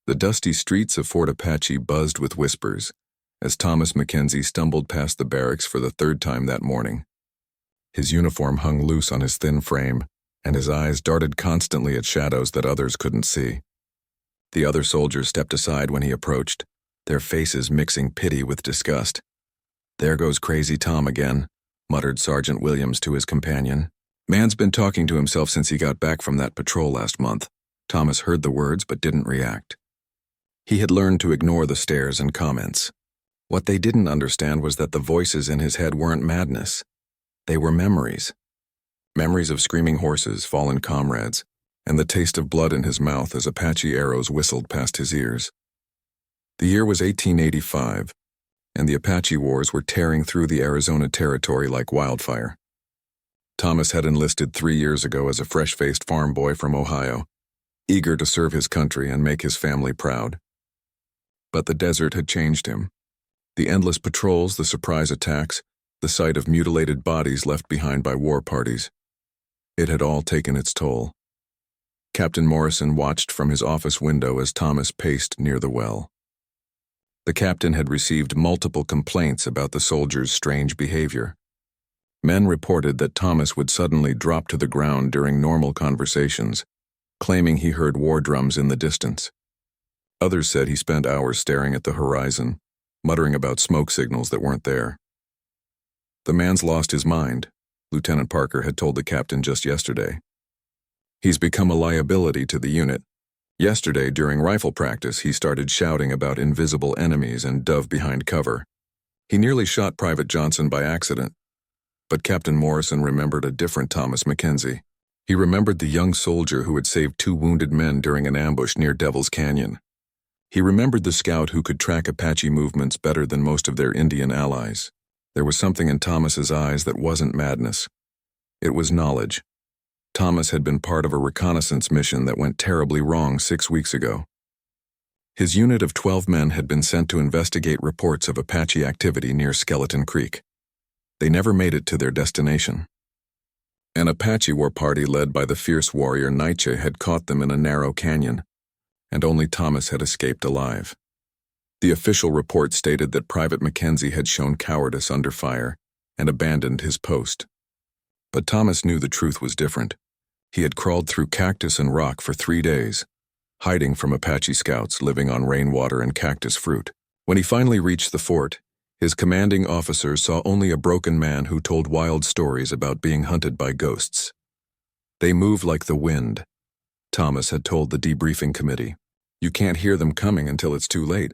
The dusty streets of Fort Apache buzzed with whispers as Thomas Mackenzie stumbled past the barracks for the third time that morning. His uniform hung loose on his thin frame, and his eyes darted constantly at shadows that others couldn't see. The other soldiers stepped aside when he approached, their faces mixing pity with disgust. "There goes Crazy Tom again," muttered Sergeant Williams to his companion. "Man's been talking to himself since he got back from that patrol last month." Thomas heard the words but didn't react. He had learned to ignore the stares and comments. What they didn't understand was that the voices in his head weren't madness. They were memories. Memories of screaming horses, fallen comrades, and the taste of blood in his mouth as Apache arrows whistled past his ears. The year was 1885, and the Apache Wars were tearing through the Arizona territory like wildfire. Thomas had enlisted 3 years ago as a fresh-faced farm boy from Ohio, eager to serve his country and make his family proud. But the desert had changed him. The endless patrols, the surprise attacks, the sight of mutilated bodies left behind by war parties. It had all taken its toll. Captain Morrison watched from his office window as Thomas paced near the well. The captain had received multiple complaints about the soldiers' strange behavior. Men reported that Thomas would suddenly drop to the ground during normal conversations, claiming he heard war drums in the distance. Others said he spent hours staring at the horizon, muttering about smoke signals that weren't there. "The man's lost his mind," Lieutenant Parker had told the captain just yesterday. "He's become a liability to the unit. Yesterday, during rifle practice, he started shouting about invisible enemies and dove behind cover. He nearly shot Private Johnson by accident." But Captain Morrison remembered a different Thomas Mackenzie. He remembered the young soldier who had saved 2 wounded men during an ambush near Devil's Canyon. He remembered the scout who could track Apache movements better than most of their Indian allies. There was something in Thomas's eyes that wasn't madness. It was knowledge. Thomas had been part of a reconnaissance mission that went terribly wrong 6 weeks ago. His unit of 12 men had been sent to investigate reports of Apache activity near Skeleton Creek. They never made it to their destination. An Apache war party led by the fierce warrior Nietzsche had caught them in a narrow canyon, and only Thomas had escaped alive. The official report stated that Private Mackenzie had shown cowardice under fire and abandoned his post. But Thomas knew the truth was different. He had crawled through cactus and rock for 3 days, hiding from Apache scouts living on rainwater and cactus fruit. When he finally reached the fort, his commanding officers saw only a broken man who told wild stories about being hunted by ghosts. "They move like the wind," Thomas had told the debriefing committee. "You can't hear them coming until it's too late.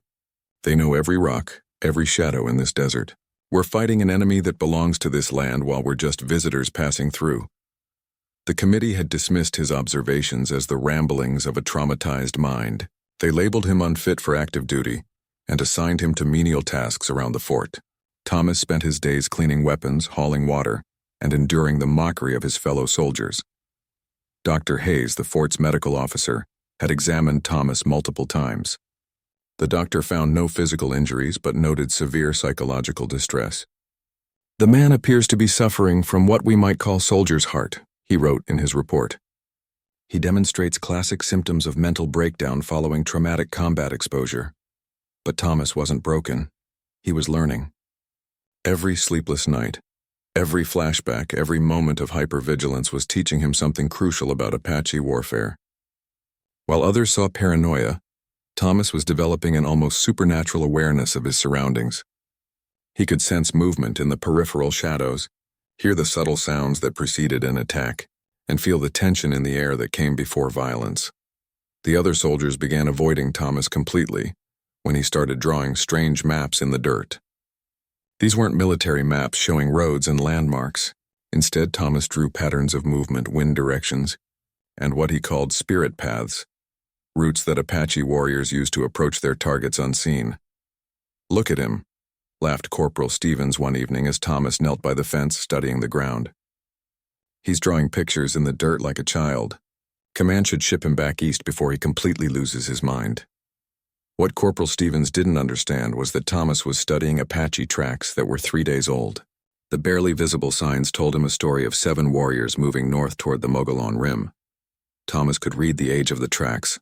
They know every rock, every shadow in this desert. We're fighting an enemy that belongs to this land while we're just visitors passing through." The committee had dismissed his observations as the ramblings of a traumatized mind. They labeled him unfit for active duty and assigned him to menial tasks around the fort. Thomas spent his days cleaning weapons, hauling water, and enduring the mockery of his fellow soldiers. Dr. Hayes, the fort's medical officer, had examined Thomas multiple times. The doctor found no physical injuries but noted severe psychological distress. "The man appears to be suffering from what we might call soldier's heart," he wrote in his report. "He demonstrates classic symptoms of mental breakdown following traumatic combat exposure." But Thomas wasn't broken. He was learning. Every sleepless night, every flashback, every moment of hypervigilance was teaching him something crucial about Apache warfare. While others saw paranoia, Thomas was developing an almost supernatural awareness of his surroundings. He could sense movement in the peripheral shadows, hear the subtle sounds that preceded an attack, and feel the tension in the air that came before violence. The other soldiers began avoiding Thomas completely when he started drawing strange maps in the dirt. These weren't military maps showing roads and landmarks. Instead, Thomas drew patterns of movement, wind directions, and what he called spirit paths, routes that Apache warriors used to approach their targets unseen. "Look at him," laughed Corporal Stevens one evening as Thomas knelt by the fence studying the ground. "He's drawing pictures in the dirt like a child. Command should ship him back east before he completely loses his mind." What Corporal Stevens didn't understand was that Thomas was studying Apache tracks that were 3 days old. The barely visible signs told him a story of 7 warriors moving north toward the Mogollon Rim. Thomas could read the age of the tracks,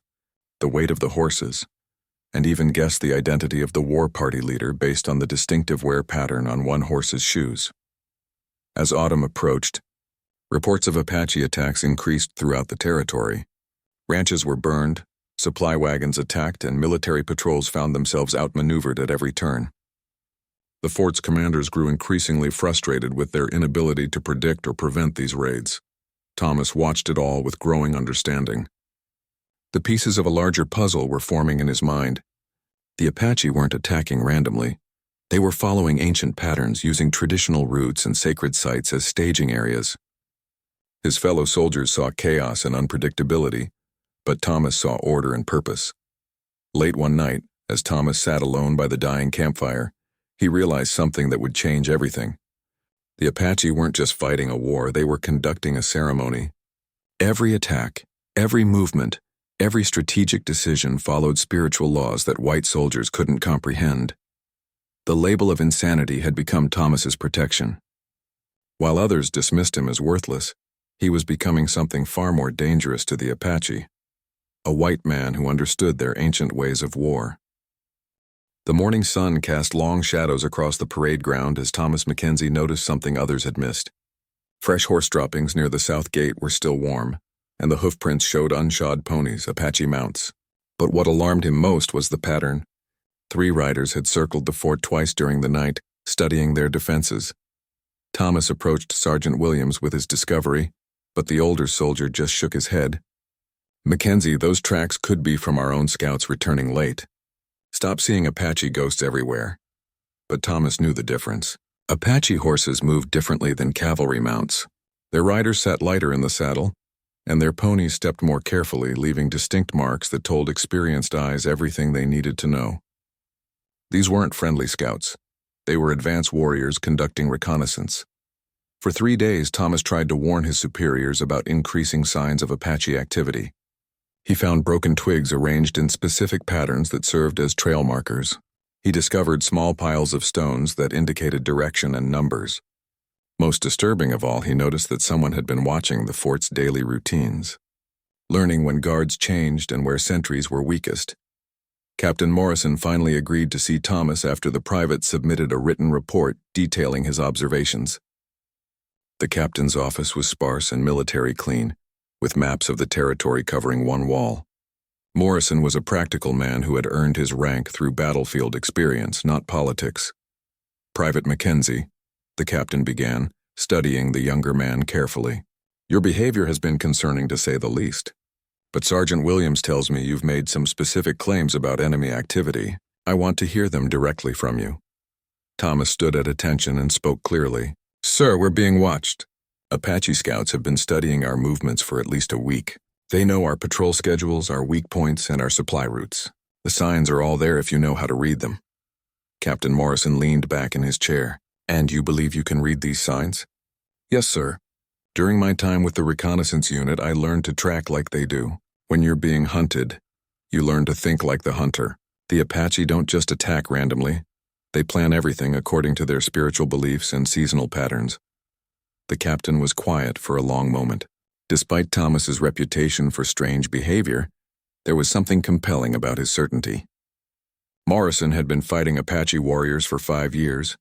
the weight of the horses, and even guessed the identity of the war party leader based on the distinctive wear pattern on one horse's shoes. As autumn approached, reports of Apache attacks increased throughout the territory. Ranches were burned, supply wagons attacked, and military patrols found themselves outmaneuvered at every turn. The fort's commanders grew increasingly frustrated with their inability to predict or prevent these raids. Thomas watched it all with growing understanding. The pieces of a larger puzzle were forming in his mind. The Apache weren't attacking randomly. They were following ancient patterns, using traditional routes and sacred sites as staging areas. His fellow soldiers saw chaos and unpredictability, but Thomas saw order and purpose. Late one night, as Thomas sat alone by the dying campfire, he realized something that would change everything. The Apache weren't just fighting a war, they were conducting a ceremony. Every attack, every movement, every strategic decision followed spiritual laws that white soldiers couldn't comprehend. The label of insanity had become Thomas's protection. While others dismissed him as worthless, he was becoming something far more dangerous to the Apache, a white man who understood their ancient ways of war. The morning sun cast long shadows across the parade ground as Thomas Mackenzie noticed something others had missed. Fresh horse droppings near the south gate were still warm, and the hoofprints showed unshod ponies, Apache mounts. But what alarmed him most was the pattern. 3 riders had circled the fort twice during the night, studying their defenses. Thomas approached Sergeant Williams with his discovery, but the older soldier just shook his head. "Mackenzie, those tracks could be from our own scouts returning late. Stop seeing Apache ghosts everywhere." But Thomas knew the difference. Apache horses moved differently than cavalry mounts. Their riders sat lighter in the saddle, and their ponies stepped more carefully, leaving distinct marks that told experienced eyes everything they needed to know. These weren't friendly scouts. They were advanced warriors conducting reconnaissance. For 3 days, Thomas tried to warn his superiors about increasing signs of Apache activity. He found broken twigs arranged in specific patterns that served as trail markers. He discovered small piles of stones that indicated direction and numbers. Most disturbing of all, he noticed that someone had been watching the fort's daily routines, learning when guards changed and where sentries were weakest. Captain Morrison finally agreed to see Thomas after the private submitted a written report detailing his observations. The captain's office was sparse and military clean, with maps of the territory covering one wall. Morrison was a practical man who had earned his rank through battlefield experience, not politics. "Private Mackenzie," the captain began, studying the younger man carefully. "Your behavior has been concerning to say the least. But Sergeant Williams tells me you've made some specific claims about enemy activity. I want to hear them directly from you." Thomas stood at attention and spoke clearly. "Sir, we're being watched. Apache scouts have been studying our movements for at least a week. They know our patrol schedules, our weak points, and our supply routes. The signs are all there if you know how to read them." Captain Morrison leaned back in his chair. "And you believe you can read these signs?" "Yes, sir. During my time with the reconnaissance unit, I learned to track like they do. When you're being hunted, you learn to think like the hunter. The Apache don't just attack randomly. They plan everything according to their spiritual beliefs and seasonal patterns." The captain was quiet for a long moment. Despite Thomas's reputation for strange behavior, there was something compelling about his certainty. Morrison had been fighting Apache warriors for 5 years,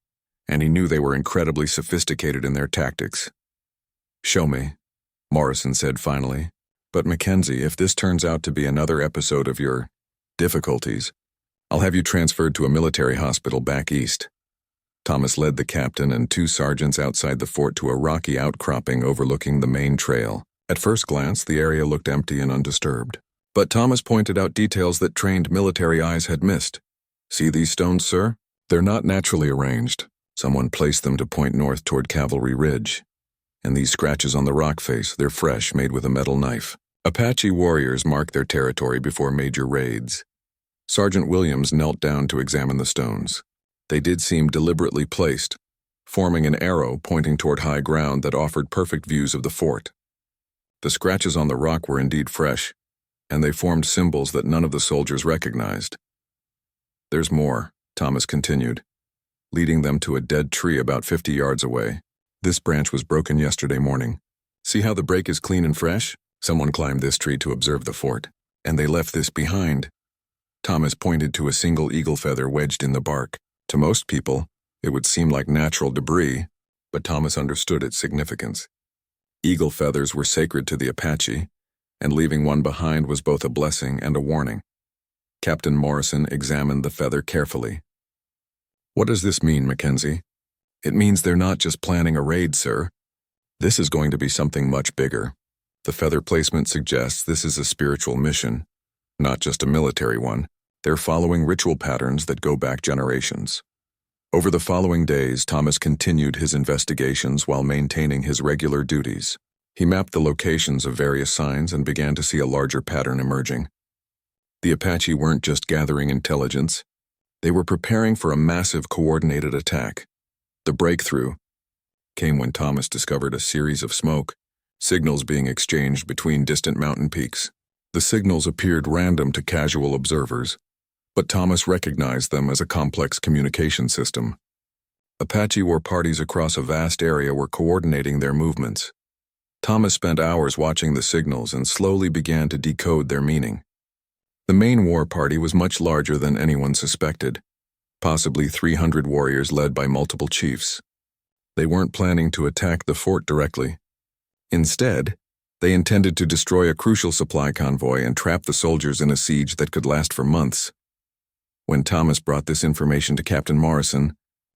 and he knew they were incredibly sophisticated in their tactics. "Show me," Morrison said finally. "But Mackenzie, if this turns out to be another episode of your difficulties, I'll have you transferred to a military hospital back east." Thomas led the captain and 2 sergeants outside the fort to a rocky outcropping overlooking the main trail. At first glance, the area looked empty and undisturbed. But Thomas pointed out details that trained military eyes had missed. "See these stones, sir? They're not naturally arranged. Someone placed them to point north toward Cavalry Ridge. And these scratches on the rock face, they're fresh, made with a metal knife. Apache warriors mark their territory before major raids." Sergeant Williams knelt down to examine the stones. They did seem deliberately placed, forming an arrow pointing toward high ground that offered perfect views of the fort. The scratches on the rock were indeed fresh, and they formed symbols that none of the soldiers recognized. "There's more," Thomas continued, leading them to a dead tree about 50 yards away. "This branch was broken yesterday morning. See how the break is clean and fresh? Someone climbed this tree to observe the fort, and they left this behind. Thomas pointed to a single eagle feather wedged in the bark. To most people, it would seem like natural debris, but Thomas understood its significance. Eagle feathers were sacred to the Apache, and leaving one behind was both a blessing and a warning. Captain Morrison examined the feather carefully. "What does this mean, Mackenzie?" "It means they're not just planning a raid, sir. This is going to be something much bigger. The feather placement suggests this is a spiritual mission, not just a military one. They're following ritual patterns that go back generations." Over the following days, Thomas continued his investigations while maintaining his regular duties. He mapped the locations of various signs and began to see a larger pattern emerging. The Apache weren't just gathering intelligence. They were preparing for a massive coordinated attack. The breakthrough came when Thomas discovered a series of smoke signals being exchanged between distant mountain peaks. The signals appeared random to casual observers, but Thomas recognized them as a complex communication system. Apache war parties across a vast area were coordinating their movements. Thomas spent hours watching the signals and slowly began to decode their meaning. The main war party was much larger than anyone suspected, possibly 300 warriors led by multiple chiefs. They weren't planning to attack the fort directly. Instead, they intended to destroy a crucial supply convoy and trap the soldiers in a siege that could last for months. When Thomas brought this information to Captain Morrison,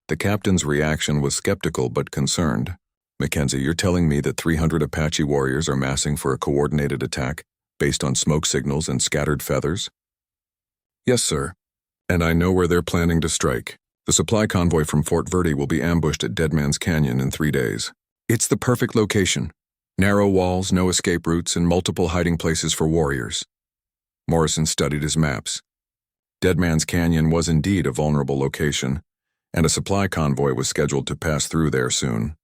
the captain's reaction was skeptical but concerned. "Mackenzie, you're telling me that 300 Apache warriors are massing for a coordinated attack based on smoke signals and scattered feathers?" "Yes, sir. And I know where they're planning to strike. The supply convoy from Fort Verde will be ambushed at Dead Man's Canyon in 3 days. It's the perfect location. Narrow walls, no escape routes, and multiple hiding places for warriors." Morrison studied his maps. Dead Man's Canyon was indeed a vulnerable location, and a supply convoy was scheduled to pass through there soon.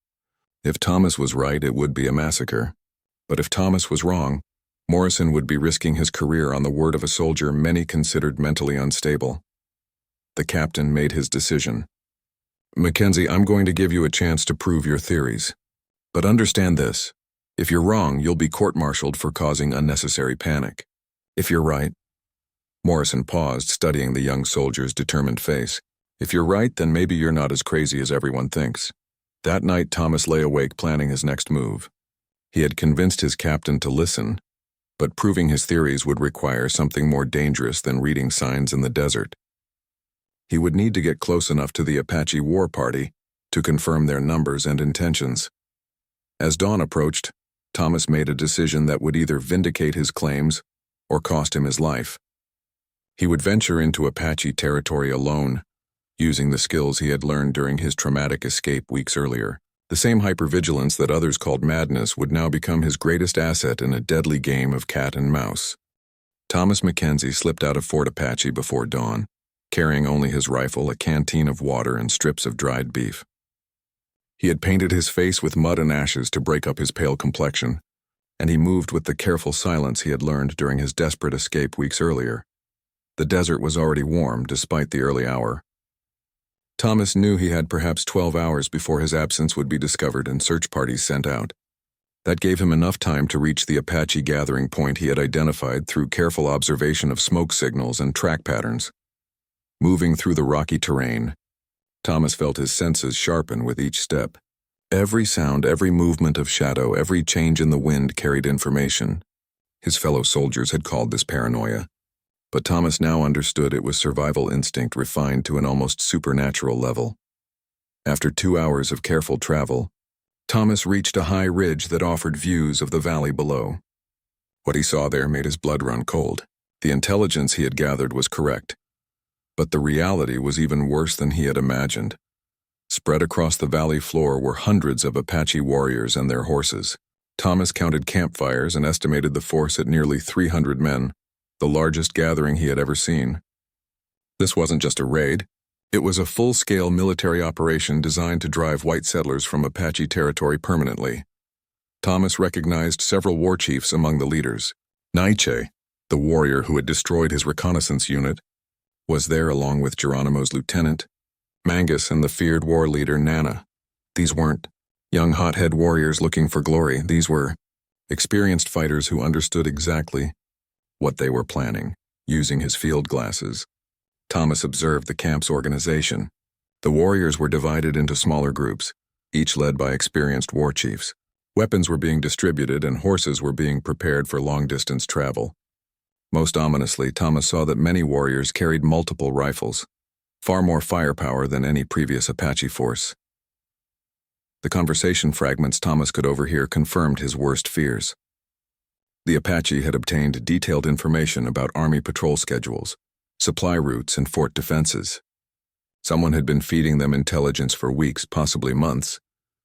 If Thomas was right, it would be a massacre. But if Thomas was wrong, Morrison would be risking his career on the word of a soldier many considered mentally unstable. The captain made his decision. "Mackenzie, I'm going to give you a chance to prove your theories. But understand this. If you're wrong, you'll be court-martialed for causing unnecessary panic. If you're right—" Morrison paused, studying the young soldier's determined face. "If you're right, then maybe you're not as crazy as everyone thinks." That night, Thomas lay awake planning his next move. He had convinced his captain to listen, but proving his theories would require something more dangerous than reading signs in the desert. He would need to get close enough to the Apache war party to confirm their numbers and intentions. As dawn approached, Thomas made a decision that would either vindicate his claims or cost him his life. He would venture into Apache territory alone, using the skills he had learned during his traumatic escape weeks earlier. The same hypervigilance that others called madness would now become his greatest asset in a deadly game of cat and mouse. Thomas Mackenzie slipped out of Fort Apache before dawn, carrying only his rifle, a canteen of water, and strips of dried beef. He had painted his face with mud and ashes to break up his pale complexion, and he moved with the careful silence he had learned during his desperate escape weeks earlier. The desert was already warm, despite the early hour. Thomas knew he had perhaps 12 hours before his absence would be discovered and search parties sent out. That gave him enough time to reach the Apache gathering point he had identified through careful observation of smoke signals and track patterns. Moving through the rocky terrain, Thomas felt his senses sharpen with each step. Every sound, every movement of shadow, every change in the wind carried information. His fellow soldiers had called this paranoia, but Thomas now understood it was survival instinct refined to an almost supernatural level. After 2 hours of careful travel, Thomas reached a high ridge that offered views of the valley below. What he saw there made his blood run cold. The intelligence he had gathered was correct, but the reality was even worse than he had imagined. Spread across the valley floor were hundreds of Apache warriors and their horses. Thomas counted campfires and estimated the force at nearly 300 men, the largest gathering he had ever seen. This wasn't just a raid. It was a full-scale military operation designed to drive white settlers from Apache territory permanently. Thomas recognized several war chiefs among the leaders. Naiche, the warrior who had destroyed his reconnaissance unit, was there along with Geronimo's lieutenant, Mangus, and the feared war leader Nana. These weren't young hothead warriors looking for glory. These were experienced fighters who understood exactly what they were planning. Using his field glasses, Thomas observed the camp's organization. The warriors were divided into smaller groups, each led by experienced war chiefs. Weapons were being distributed and horses were being prepared for long-distance travel. Most ominously, Thomas saw that many warriors carried multiple rifles, far more firepower than any previous Apache force. The conversation fragments Thomas could overhear confirmed his worst fears. The Apache had obtained detailed information about Army patrol schedules, supply routes, and fort defenses. Someone had been feeding them intelligence for weeks, possibly months.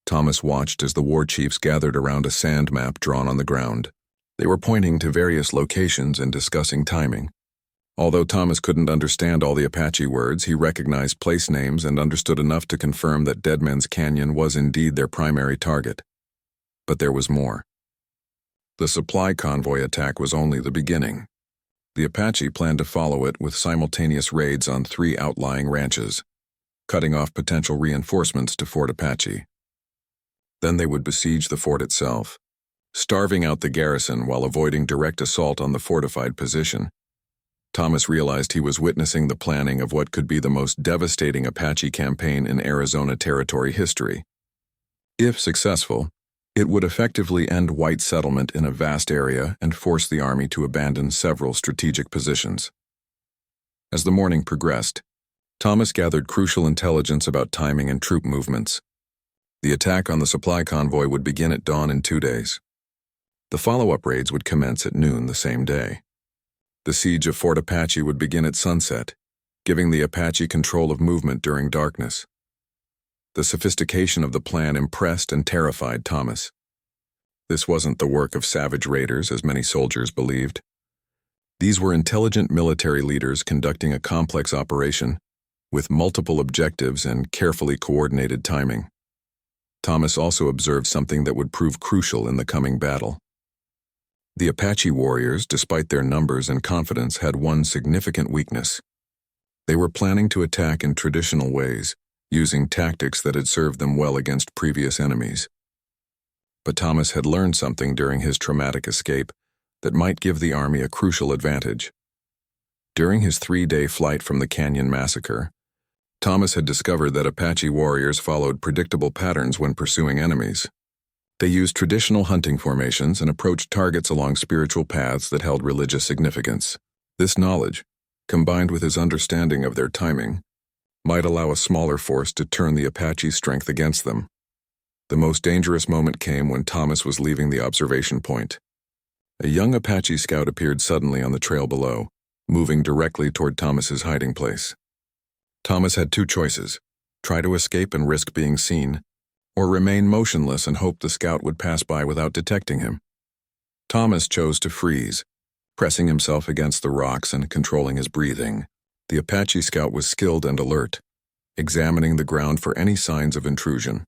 Thomas watched as the war chiefs gathered around a sand map drawn on the ground. They were pointing to various locations and discussing timing. Although Thomas couldn't understand all the Apache words, he recognized place names and understood enough to confirm that Deadman's Canyon was indeed their primary target. But there was more. The supply convoy attack was only the beginning. The Apache planned to follow it with simultaneous raids on 3 outlying ranches, cutting off potential reinforcements to Fort Apache. Then they would besiege the fort itself, starving out the garrison while avoiding direct assault on the fortified position. Thomas realized he was witnessing the planning of what could be the most devastating Apache campaign in Arizona Territory history. If successful, it would effectively end white settlement in a vast area and force the army to abandon several strategic positions. As the morning progressed, Thomas gathered crucial intelligence about timing and troop movements. The attack on the supply convoy would begin at dawn in 2 days. The follow-up raids would commence at noon the same day. The siege of Fort Apache would begin at sunset, giving the Apache control of movement during darkness. The sophistication of the plan impressed and terrified Thomas. This wasn't the work of savage raiders, as many soldiers believed. These were intelligent military leaders conducting a complex operation with multiple objectives and carefully coordinated timing. Thomas also observed something that would prove crucial in the coming battle. The Apache warriors, despite their numbers and confidence, had one significant weakness. They were planning to attack in traditional ways, using tactics that had served them well against previous enemies. But Thomas had learned something during his traumatic escape that might give the army a crucial advantage. During his 3-day flight from the Canyon Massacre, Thomas had discovered that Apache warriors followed predictable patterns when pursuing enemies. They used traditional hunting formations and approached targets along spiritual paths that held religious significance. This knowledge, combined with his understanding of their timing, might allow a smaller force to turn the Apache's strength against them. The most dangerous moment came when Thomas was leaving the observation point. A young Apache scout appeared suddenly on the trail below, moving directly toward Thomas's hiding place. Thomas had 2 choices: try to escape and risk being seen, or remain motionless and hope the scout would pass by without detecting him. Thomas chose to freeze, pressing himself against the rocks and controlling his breathing. The Apache scout was skilled and alert, examining the ground for any signs of intrusion.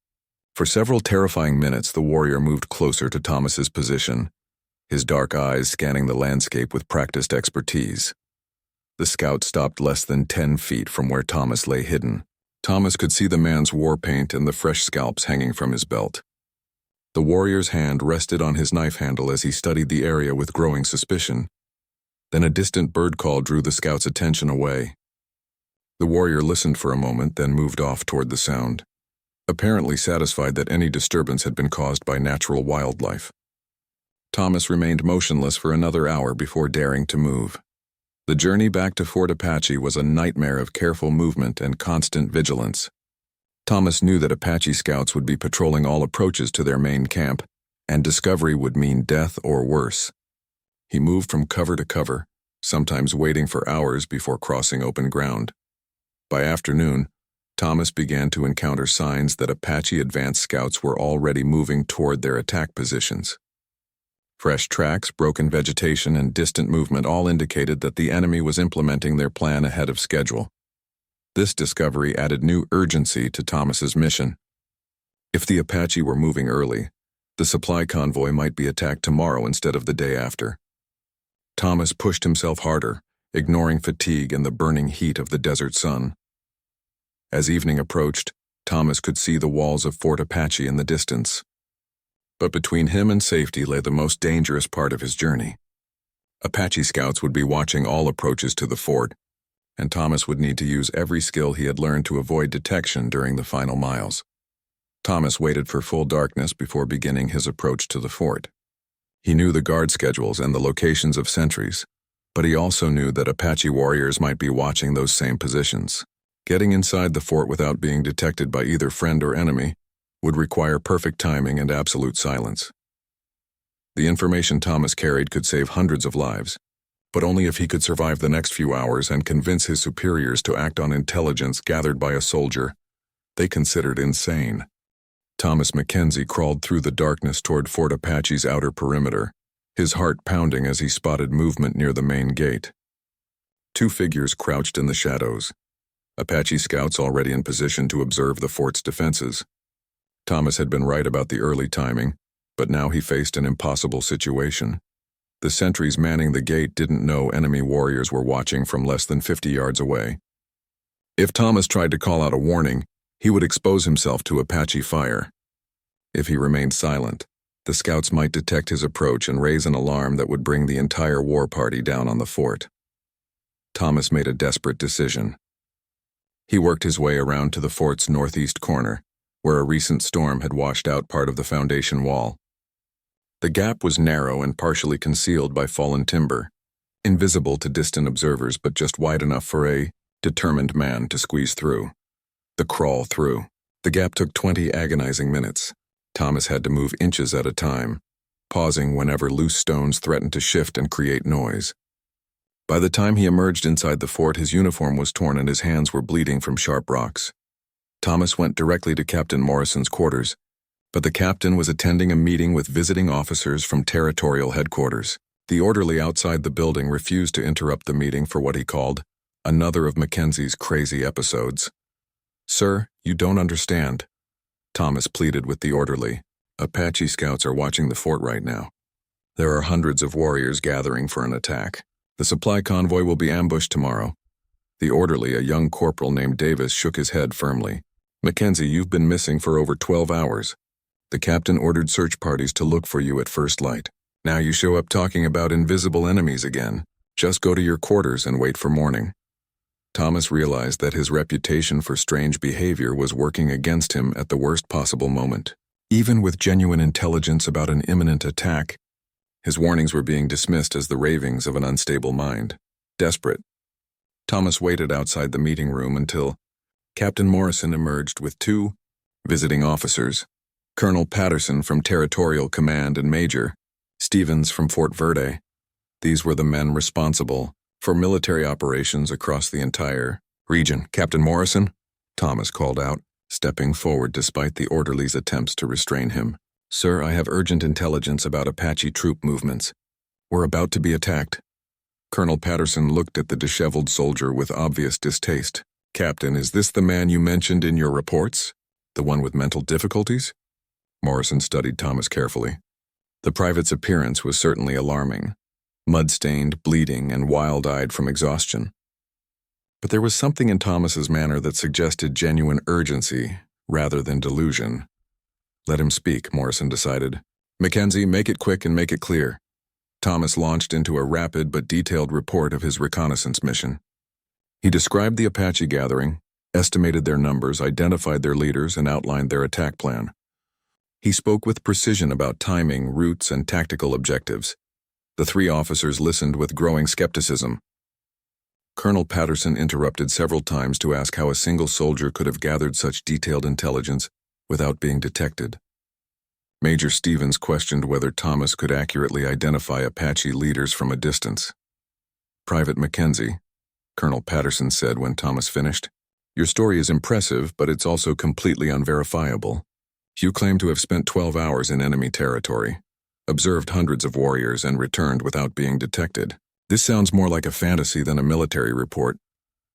For several terrifying minutes, the warrior moved closer to Thomas's position, his dark eyes scanning the landscape with practiced expertise. The scout stopped less than 10 feet from where Thomas lay hidden. Thomas could see the man's war paint and the fresh scalps hanging from his belt. The warrior's hand rested on his knife handle as he studied the area with growing suspicion. Then a distant bird call drew the scout's attention away. The warrior listened for a moment, then moved off toward the sound, apparently satisfied that any disturbance had been caused by natural wildlife. Thomas remained motionless for another hour before daring to move. The journey back to Fort Apache was a nightmare of careful movement and constant vigilance. Thomas knew that Apache scouts would be patrolling all approaches to their main camp, and discovery would mean death or worse. He moved from cover to cover, sometimes waiting for hours before crossing open ground. By afternoon, Thomas began to encounter signs that Apache advance scouts were already moving toward their attack positions. Fresh tracks, broken vegetation, and distant movement all indicated that the enemy was implementing their plan ahead of schedule. This discovery added new urgency to Thomas's mission. If the Apache were moving early, the supply convoy might be attacked tomorrow instead of the day after. Thomas pushed himself harder, ignoring fatigue and the burning heat of the desert sun. As evening approached, Thomas could see the walls of Fort Apache in the distance. But between him and safety lay the most dangerous part of his journey. Apache scouts would be watching all approaches to the fort, and Thomas would need to use every skill he had learned to avoid detection during the final miles. Thomas waited for full darkness before beginning his approach to the fort. He knew the guard schedules and the locations of sentries, but he also knew that Apache warriors might be watching those same positions. Getting inside the fort without being detected by either friend or enemy would require perfect timing and absolute silence. The information Thomas carried could save hundreds of lives, but only if he could survive the next few hours and convince his superiors to act on intelligence gathered by a soldier they considered insane. Thomas Mackenzie crawled through the darkness toward Fort Apache's outer perimeter, his heart pounding as he spotted movement near the main gate. Two figures crouched in the shadows, Apache scouts already in position to observe the fort's defenses. Thomas had been right about the early timing, but now he faced an impossible situation. The sentries manning the gate didn't know enemy warriors were watching from less than 50 yards away. If Thomas tried to call out a warning, he would expose himself to Apache fire. If he remained silent, the scouts might detect his approach and raise an alarm that would bring the entire war party down on the fort. Thomas made a desperate decision. He worked his way around to the fort's northeast corner, where a recent storm had washed out part of the foundation wall. The gap was narrow and partially concealed by fallen timber, invisible to distant observers but just wide enough for a determined man to squeeze through. The crawl through. The gap took 20 agonizing minutes. Thomas had to move inches at a time, pausing whenever loose stones threatened to shift and create noise. By the time he emerged inside the fort, his uniform was torn and his hands were bleeding from sharp rocks. Thomas went directly to Captain Morrison's quarters, but the captain was attending a meeting with visiting officers from territorial headquarters. The orderly outside the building refused to interrupt the meeting for what he called another of Mackenzie's crazy episodes. "Sir, you don't understand," Thomas pleaded with the orderly. "Apache scouts are watching the fort right now. There are hundreds of warriors gathering for an attack. The supply convoy will be ambushed tomorrow." The orderly, a young corporal named Davis, shook his head firmly. "Mackenzie, you've been missing for over 12 hours. The captain ordered search parties to look for you at first light. Now you show up talking about invisible enemies again. Just go to your quarters and wait for morning." Thomas realized that his reputation for strange behavior was working against him at the worst possible moment. Even with genuine intelligence about an imminent attack, his warnings were being dismissed as the ravings of an unstable mind. Desperate, Thomas waited outside the meeting room until Captain Morrison emerged with two visiting officers, Colonel Patterson from Territorial Command and Major Stevens from Fort Verde. These were the men responsible for military operations across the entire region. "Captain Morrison," Thomas called out, stepping forward despite the orderly's attempts to restrain him. "Sir, I have urgent intelligence about Apache troop movements. We're about to be attacked." Colonel Patterson looked at the disheveled soldier with obvious distaste. "Captain, is this the man you mentioned in your reports? The one with mental difficulties?" Morrison studied Thomas carefully. The private's appearance was certainly alarming. Mud-stained, bleeding, and wild-eyed from exhaustion. But there was something in Thomas's manner that suggested genuine urgency rather than delusion. "Let him speak," Morrison decided. "Mackenzie, make it quick and make it clear." Thomas launched into a rapid but detailed report of his reconnaissance mission. He described the Apache gathering, estimated their numbers, identified their leaders, and outlined their attack plan. He spoke with precision about timing, routes, and tactical objectives. The three officers listened with growing skepticism. Colonel Patterson interrupted several times to ask how a single soldier could have gathered such detailed intelligence without being detected. Major Stevens questioned whether Thomas could accurately identify Apache leaders from a distance. "Private Mackenzie," Colonel Patterson said when Thomas finished, "your story is impressive, but it's also completely unverifiable. You claim to have spent 12 hours in enemy territory, observed hundreds of warriors, and returned without being detected. This sounds more like a fantasy than a military report."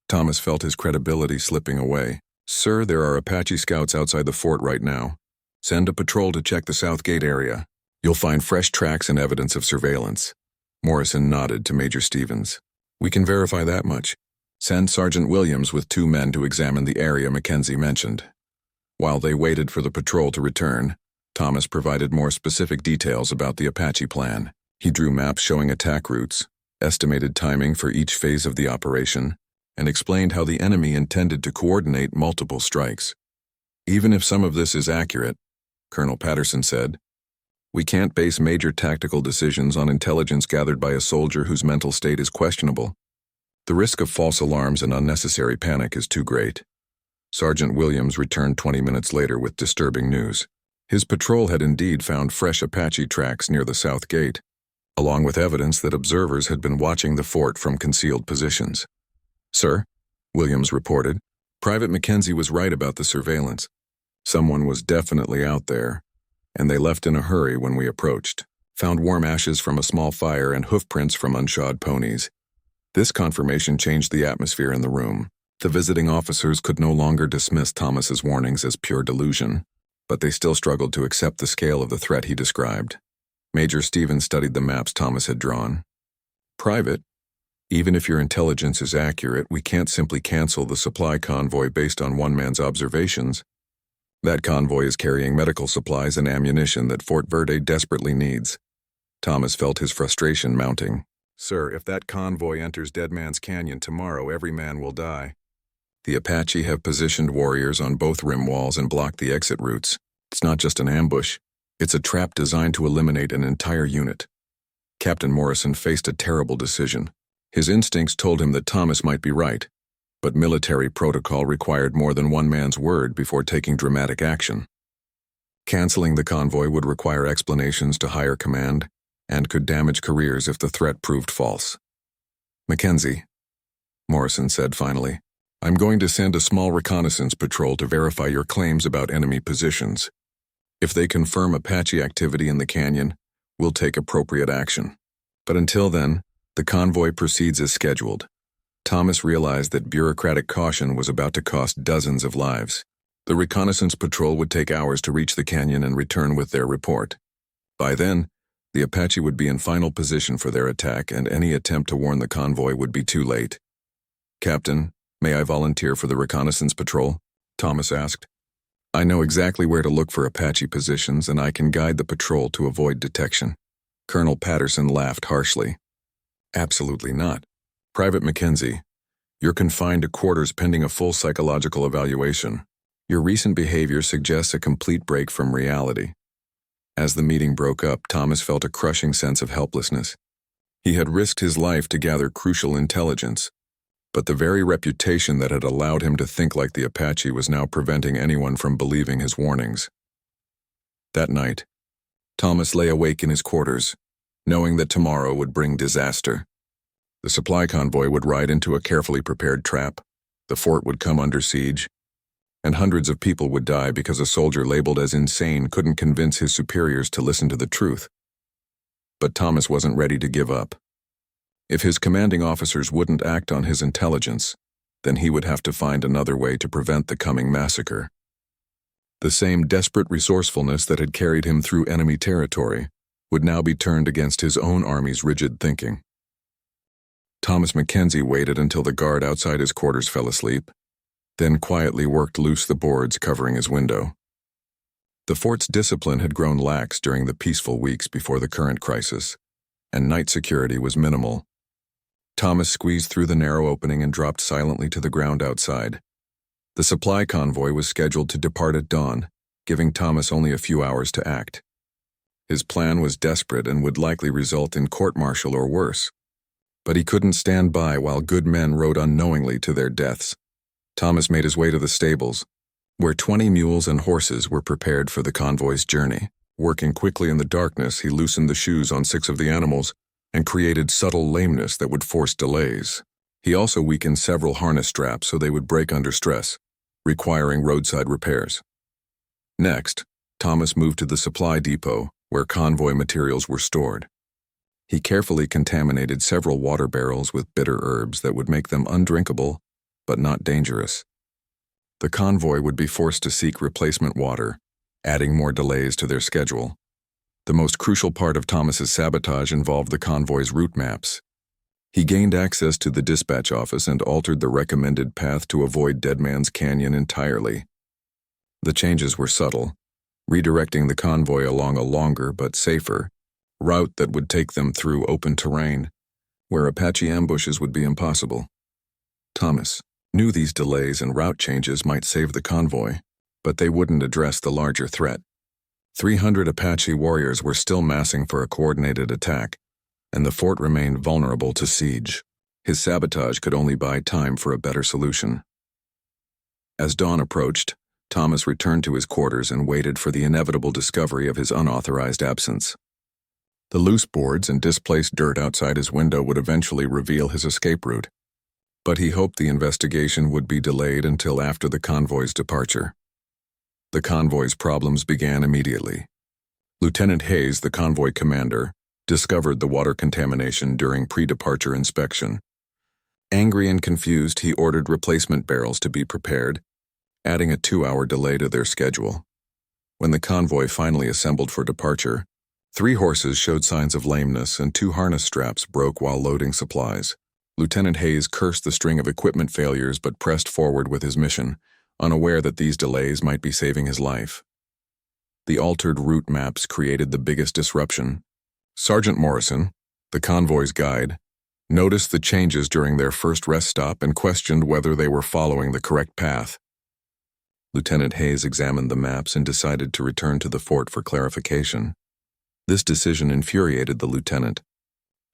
Thomas felt his credibility slipping away. "Sir, there are Apache scouts outside the fort right now. Send a patrol to check the South Gate area. You'll find fresh tracks and evidence of surveillance." Morrison nodded to Major Stevens. "We can verify that much. Send Sergeant Williams with 2 men to examine the area Mackenzie mentioned." While they waited for the patrol to return, Thomas provided more specific details about the Apache plan. He drew maps showing attack routes, estimated timing for each phase of the operation, and explained how the enemy intended to coordinate multiple strikes. Even if some of this is accurate, Colonel Patterson said, we can't base major tactical decisions on intelligence gathered by a soldier whose mental state is questionable. The risk of false alarms and unnecessary panic is too great. Sergeant Williams returned 20 minutes later with disturbing news. His patrol had indeed found fresh Apache tracks near the south gate, along with evidence that observers had been watching the fort from concealed positions. Sir, Williams reported, Private Mackenzie was right about the surveillance. Someone was definitely out there, and they left in a hurry when we approached. Found warm ashes from a small fire and hoofprints from unshod ponies. This confirmation changed the atmosphere in the room. The visiting officers could no longer dismiss Thomas's warnings as pure delusion, but they still struggled to accept the scale of the threat he described. Major Stevens studied the maps Thomas had drawn. Private, even if your intelligence is accurate, we can't simply cancel the supply convoy based on one man's observations. That convoy is carrying medical supplies and ammunition that Fort Verde desperately needs. Thomas felt his frustration mounting. Sir, if that convoy enters Dead Man's Canyon tomorrow, every man will die. The Apache have positioned warriors on both rim walls and blocked the exit routes. It's not just an ambush. It's a trap designed to eliminate an entire unit. Captain Morrison faced a terrible decision. His instincts told him that Thomas might be right, but military protocol required more than one man's word before taking dramatic action. Canceling the convoy would require explanations to higher command and could damage careers if the threat proved false. Mackenzie, Morrison said finally, I'm going to send a small reconnaissance patrol to verify your claims about enemy positions. If they confirm Apache activity in the canyon, we'll take appropriate action. But until then, the convoy proceeds as scheduled. Thomas realized that bureaucratic caution was about to cost dozens of lives. The reconnaissance patrol would take hours to reach the canyon and return with their report. By then, the Apache would be in final position for their attack, and any attempt to warn the convoy would be too late. Captain, may I volunteer for the reconnaissance patrol? Thomas asked. I know exactly where to look for Apache positions, and I can guide the patrol to avoid detection. Colonel Patterson laughed harshly. Absolutely not. Private Mackenzie, you're confined to quarters pending a full psychological evaluation. Your recent behavior suggests a complete break from reality. As the meeting broke up, Thomas felt a crushing sense of helplessness. He had risked his life to gather crucial intelligence, but the very reputation that had allowed him to think like the Apache was now preventing anyone from believing his warnings. That night, Thomas lay awake in his quarters, knowing that tomorrow would bring disaster. The supply convoy would ride into a carefully prepared trap, the fort would come under siege, and hundreds of people would die because a soldier labeled as insane couldn't convince his superiors to listen to the truth. But Thomas wasn't ready to give up. If his commanding officers wouldn't act on his intelligence, then he would have to find another way to prevent the coming massacre. The same desperate resourcefulness that had carried him through enemy territory would now be turned against his own army's rigid thinking. Thomas Mackenzie waited until the guard outside his quarters fell asleep, then quietly worked loose the boards covering his window. The fort's discipline had grown lax during the peaceful weeks before the current crisis, and night security was minimal. Thomas squeezed through the narrow opening and dropped silently to the ground outside. The supply convoy was scheduled to depart at dawn, giving Thomas only a few hours to act. His plan was desperate and would likely result in court-martial or worse. But he couldn't stand by while good men rode unknowingly to their deaths. Thomas made his way to the stables, where 20 mules and horses were prepared for the convoy's journey. Working quickly in the darkness, he loosened the shoes on 6 of the animals and created subtle lameness that would force delays. He also weakened several harness straps so they would break under stress, requiring roadside repairs. Next, Thomas moved to the supply depot, where convoy materials were stored. He carefully contaminated several water barrels with bitter herbs that would make them undrinkable, but not dangerous. The convoy would be forced to seek replacement water, adding more delays to their schedule. The most crucial part of Thomas's sabotage involved the convoy's route maps. He gained access to the dispatch office and altered the recommended path to avoid Dead Man's Canyon entirely. The changes were subtle, redirecting the convoy along a longer but safer route that would take them through open terrain, where Apache ambushes would be impossible. Thomas knew these delays and route changes might save the convoy, but they wouldn't address the larger threat. 300 Apache warriors were still massing for a coordinated attack, and the fort remained vulnerable to siege. His sabotage could only buy time for a better solution. As dawn approached, Thomas returned to his quarters and waited for the inevitable discovery of his unauthorized absence. The loose boards and displaced dirt outside his window would eventually reveal his escape route, but he hoped the investigation would be delayed until after the convoy's departure. The convoy's problems began immediately. Lieutenant Hayes, the convoy commander, discovered the water contamination during pre-departure inspection. Angry and confused, he ordered replacement barrels to be prepared, adding a 2-hour delay to their schedule. When the convoy finally assembled for departure, 3 horses showed signs of lameness and 2 harness straps broke while loading supplies. Lieutenant Hayes cursed the string of equipment failures but pressed forward with his mission, unaware that these delays might be saving his life. The altered route maps created the biggest disruption. Sergeant Morrison, the convoy's guide, noticed the changes during their first rest stop and questioned whether they were following the correct path. Lieutenant Hayes examined the maps and decided to return to the fort for clarification. This decision infuriated the lieutenant,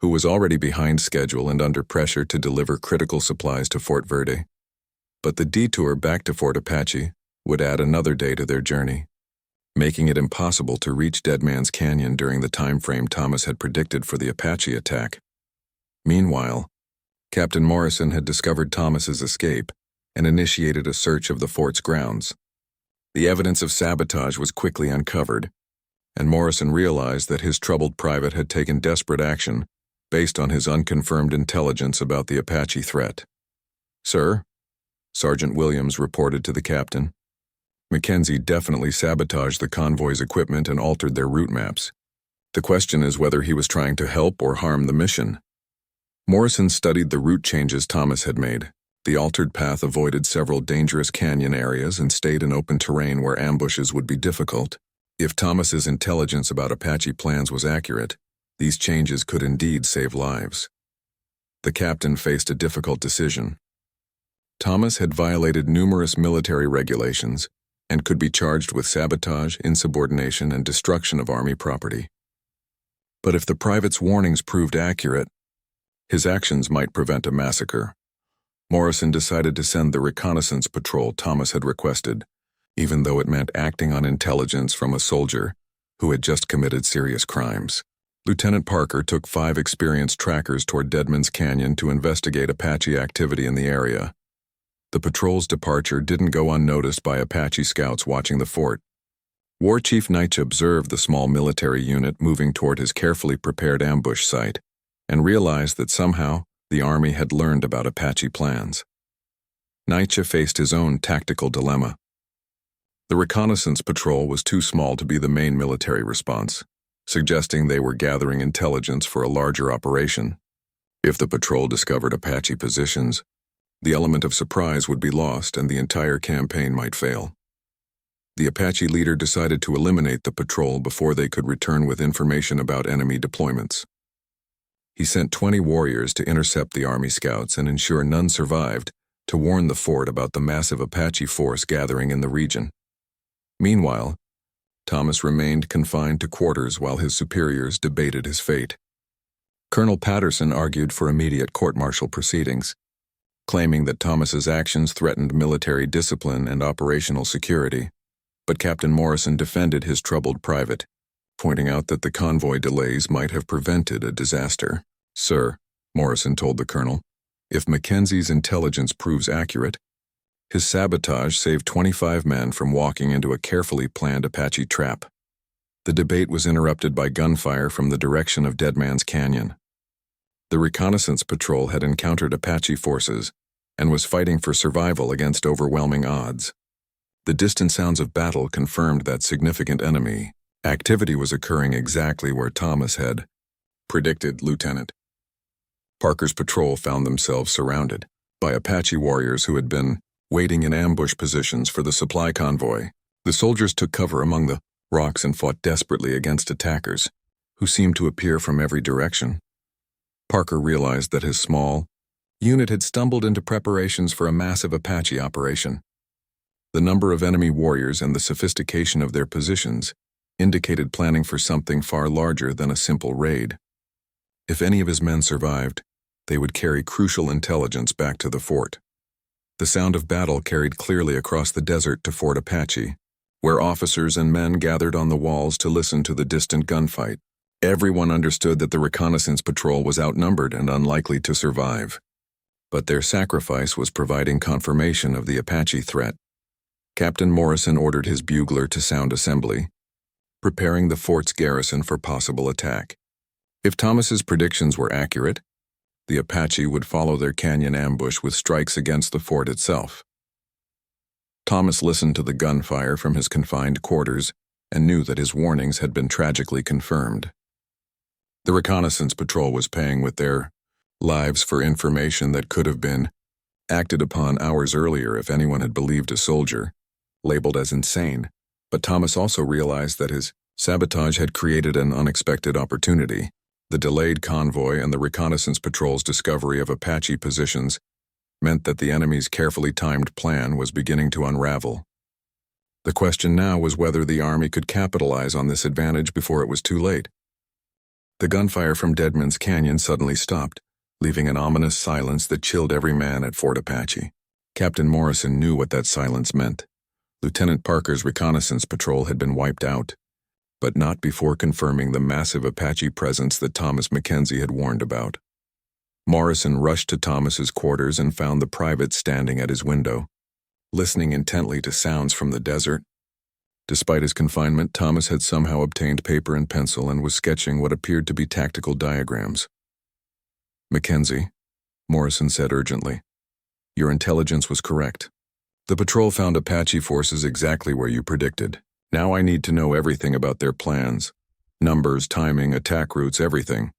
who was already behind schedule and under pressure to deliver critical supplies to Fort Verde. But the detour back to Fort Apache would add another day to their journey, making it impossible to reach Dead Man's Canyon during the time frame Thomas had predicted for the Apache attack. Meanwhile, Captain Morrison had discovered Thomas's escape and initiated a search of the fort's grounds. The evidence of sabotage was quickly uncovered, and Morrison realized that his troubled private had taken desperate action based on his unconfirmed intelligence about the Apache threat. "Sir," Sergeant Williams reported to the captain, "Mackenzie definitely sabotaged the convoy's equipment and altered their route maps. The question is whether he was trying to help or harm the mission." Morrison studied the route changes Thomas had made. The altered path avoided several dangerous canyon areas and stayed in open terrain where ambushes would be difficult. If Thomas's intelligence about Apache plans was accurate, these changes could indeed save lives. The captain faced a difficult decision. Thomas had violated numerous military regulations and could be charged with sabotage, insubordination, and destruction of Army property. But if the private's warnings proved accurate, his actions might prevent a massacre. Morrison decided to send the reconnaissance patrol Thomas had requested, even though it meant acting on intelligence from a soldier who had just committed serious crimes. Lieutenant Parker took 5 experienced trackers toward Deadman's Canyon to investigate Apache activity in the area. The patrol's departure didn't go unnoticed by Apache scouts watching the fort. War Chief Neitch observed the small military unit moving toward his carefully prepared ambush site and realized that somehow the Army had learned about Apache plans. Neitch faced his own tactical dilemma. The reconnaissance patrol was too small to be the main military response, suggesting they were gathering intelligence for a larger operation. If the patrol discovered Apache positions, the element of surprise would be lost and the entire campaign might fail. The Apache leader decided to eliminate the patrol before they could return with information about enemy deployments. He sent 20 warriors to intercept the Army scouts and ensure none survived, to warn the fort about the massive Apache force gathering in the region. Meanwhile, Thomas remained confined to quarters while his superiors debated his fate. Colonel Patterson argued for immediate court-martial proceedings, claiming that Thomas's actions threatened military discipline and operational security, but Captain Morrison defended his troubled private, pointing out that the convoy delays might have prevented a disaster. "Sir," Morrison told the colonel, "if Mackenzie's intelligence proves accurate, his sabotage saved 25 men from walking into a carefully planned Apache trap." The debate was interrupted by gunfire from the direction of Dead Man's Canyon. The reconnaissance patrol had encountered Apache forces and was fighting for survival against overwhelming odds. The distant sounds of battle confirmed that significant enemy activity was occurring exactly where Thomas had predicted. Lieutenant Parker's patrol found themselves surrounded by Apache warriors who had been waiting in ambush positions for the supply convoy. The soldiers took cover among the rocks and fought desperately against attackers, who seemed to appear from every direction. Parker realized that his small unit had stumbled into preparations for a massive Apache operation. The number of enemy warriors and the sophistication of their positions indicated planning for something far larger than a simple raid. If any of his men survived, they would carry crucial intelligence back to the fort. The sound of battle carried clearly across the desert to Fort Apache, where officers and men gathered on the walls to listen to the distant gunfight. Everyone understood that the reconnaissance patrol was outnumbered and unlikely to survive. But their sacrifice was providing confirmation of the Apache threat. Captain Morrison ordered his bugler to sound assembly, preparing the fort's garrison for possible attack. If Thomas's predictions were accurate, the Apache would follow their canyon ambush with strikes against the fort itself. Thomas listened to the gunfire from his confined quarters and knew that his warnings had been tragically confirmed. The reconnaissance patrol was paying with their lives for information that could have been acted upon hours earlier if anyone had believed a soldier, labeled as insane. But Thomas also realized that his sabotage had created an unexpected opportunity. The delayed convoy and the reconnaissance patrol's discovery of Apache positions meant that the enemy's carefully timed plan was beginning to unravel. The question now was whether the army could capitalize on this advantage before it was too late. The gunfire from Deadman's Canyon suddenly stopped, leaving an ominous silence that chilled every man at Fort Apache. Captain Morrison knew what that silence meant. Lieutenant Parker's reconnaissance patrol had been wiped out, but not before confirming the massive Apache presence that Thomas Mackenzie had warned about. Morrison rushed to Thomas's quarters and found the private standing at his window, listening intently to sounds from the desert. Despite his confinement, Thomas had somehow obtained paper and pencil and was sketching what appeared to be tactical diagrams. "Mackenzie," Morrison said urgently, "your intelligence was correct. The patrol found Apache forces exactly where you predicted. Now I need to know everything about their plans. Numbers, timing, attack routes, everything."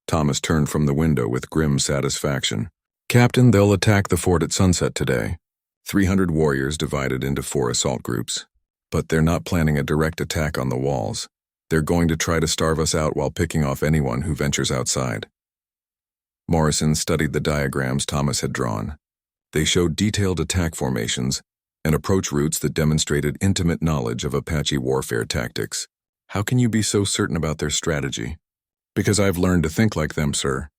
Thomas turned from the window with grim satisfaction. "Captain, they'll attack the fort at sunset today. 300 warriors divided into 4 assault groups. But they're not planning a direct attack on the walls. They're going to try to starve us out while picking off anyone who ventures outside." Morrison studied the diagrams Thomas had drawn. They showed detailed attack formations and approach routes that demonstrated intimate knowledge of Apache warfare tactics. "How can you be so certain about their strategy?" "Because I've learned to think like them, sir.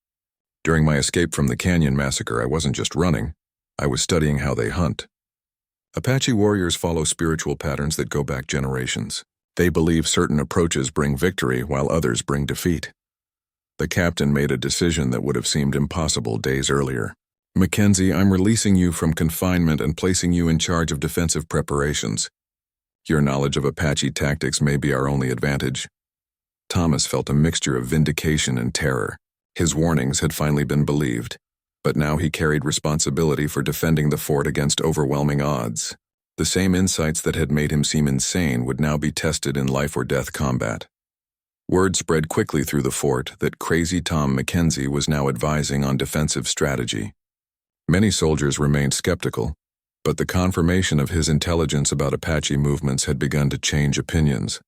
During my escape from the Canyon massacre, I wasn't just running. I was studying how they hunt. Apache warriors follow spiritual patterns that go back generations. They believe certain approaches bring victory while others bring defeat. The captain made a decision that would have seemed impossible days earlier. "Mackenzie, I'm releasing you from confinement and placing you in charge of defensive preparations. Your knowledge of Apache tactics may be our only advantage." Thomas felt a mixture of vindication and terror. His warnings had finally been believed, but now he carried responsibility for defending the fort against overwhelming odds. The same insights that had made him seem insane would now be tested in life-or-death combat. Word spread quickly through the fort that Crazy Tom Mackenzie was now advising on defensive strategy. Many soldiers remained skeptical, but the confirmation of his intelligence about Apache movements had begun to change opinions.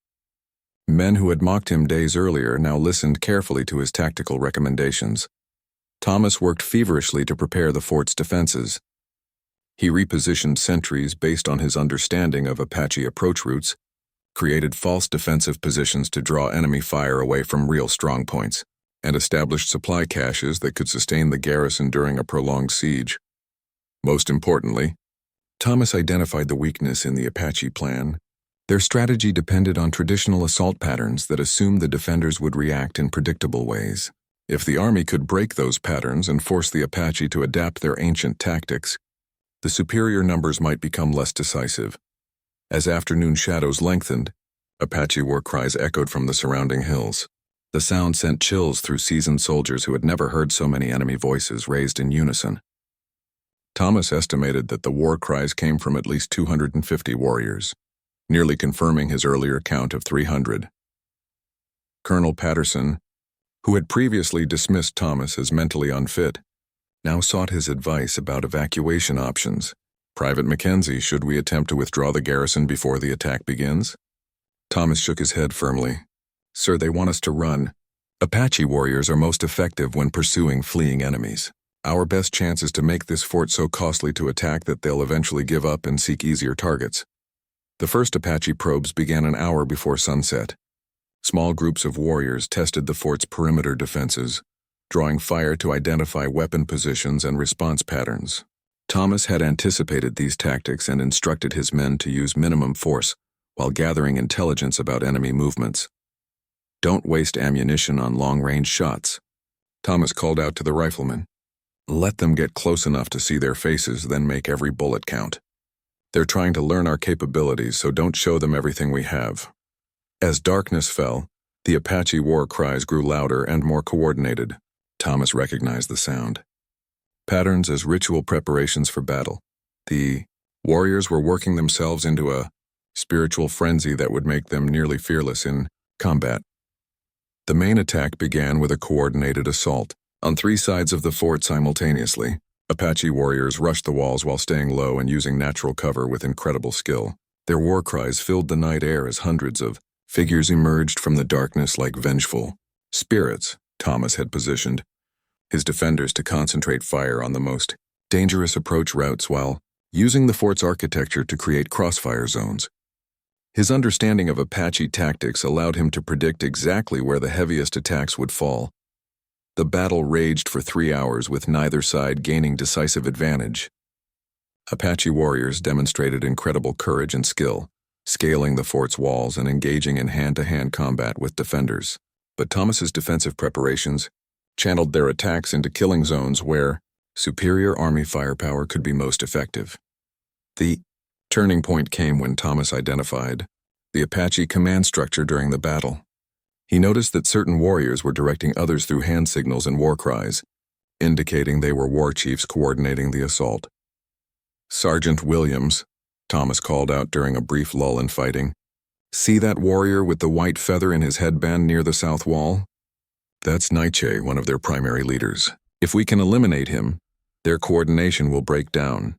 Men who had mocked him days earlier now listened carefully to his tactical recommendations. Thomas worked feverishly to prepare the fort's defenses. He repositioned sentries based on his understanding of Apache approach routes, created false defensive positions to draw enemy fire away from real strong points, and established supply caches that could sustain the garrison during a prolonged siege. Most importantly, Thomas identified the weakness in the Apache plan. Their strategy depended on traditional assault patterns that assumed the defenders would react in predictable ways. If the army could break those patterns and force the Apache to adapt their ancient tactics, the superior numbers might become less decisive. As afternoon shadows lengthened, Apache war cries echoed from the surrounding hills. The sound sent chills through seasoned soldiers who had never heard so many enemy voices raised in unison. Thomas estimated that the war cries came from at least 250 warriors, nearly confirming his earlier count of 300. Colonel Patterson, who had previously dismissed Thomas as mentally unfit, now sought his advice about evacuation options. "Private Mackenzie, should we attempt to withdraw the garrison before the attack begins?" Thomas shook his head firmly. "Sir, they want us to run. Apache warriors are most effective when pursuing fleeing enemies. Our best chance is to make this fort so costly to attack that they'll eventually give up and seek easier targets. The first Apache probes began an hour before sunset. Small groups of warriors tested the fort's perimeter defenses, drawing fire to identify weapon positions and response patterns. Thomas had anticipated these tactics and instructed his men to use minimum force while gathering intelligence about enemy movements. "Don't waste ammunition on long-range shots," Thomas called out to the riflemen. "Let them get close enough to see their faces, then make every bullet count. They're trying to learn our capabilities, so don't show them everything we have." As darkness fell, the Apache war cries grew louder and more coordinated. Thomas recognized the sound. Patterns as ritual preparations for battle. The warriors were working themselves into a spiritual frenzy that would make them nearly fearless in combat. The main attack began with a coordinated assault. On three sides of the fort simultaneously, Apache warriors rushed the walls while staying low and using natural cover with incredible skill. Their war cries filled the night air as hundreds of figures emerged from the darkness like vengeful spirits. Thomas had positioned his defenders to concentrate fire on the most dangerous approach routes while using the fort's architecture to create crossfire zones. His understanding of Apache tactics allowed him to predict exactly where the heaviest attacks would fall. The battle raged for 3 hours with neither side gaining decisive advantage. Apache warriors demonstrated incredible courage and skill, scaling the fort's walls and engaging in hand-to-hand combat with defenders. But Thomas's defensive preparations channeled their attacks into killing zones where superior army firepower could be most effective. The turning point came when Thomas identified the Apache command structure during the battle. He noticed that certain warriors were directing others through hand signals and war cries, indicating they were war chiefs coordinating the assault. "Sergeant Williams," Thomas called out during a brief lull in fighting. "See that warrior with the white feather in his headband near the south wall? That's Nietzsche, one of their primary leaders. If we can eliminate him, their coordination will break down."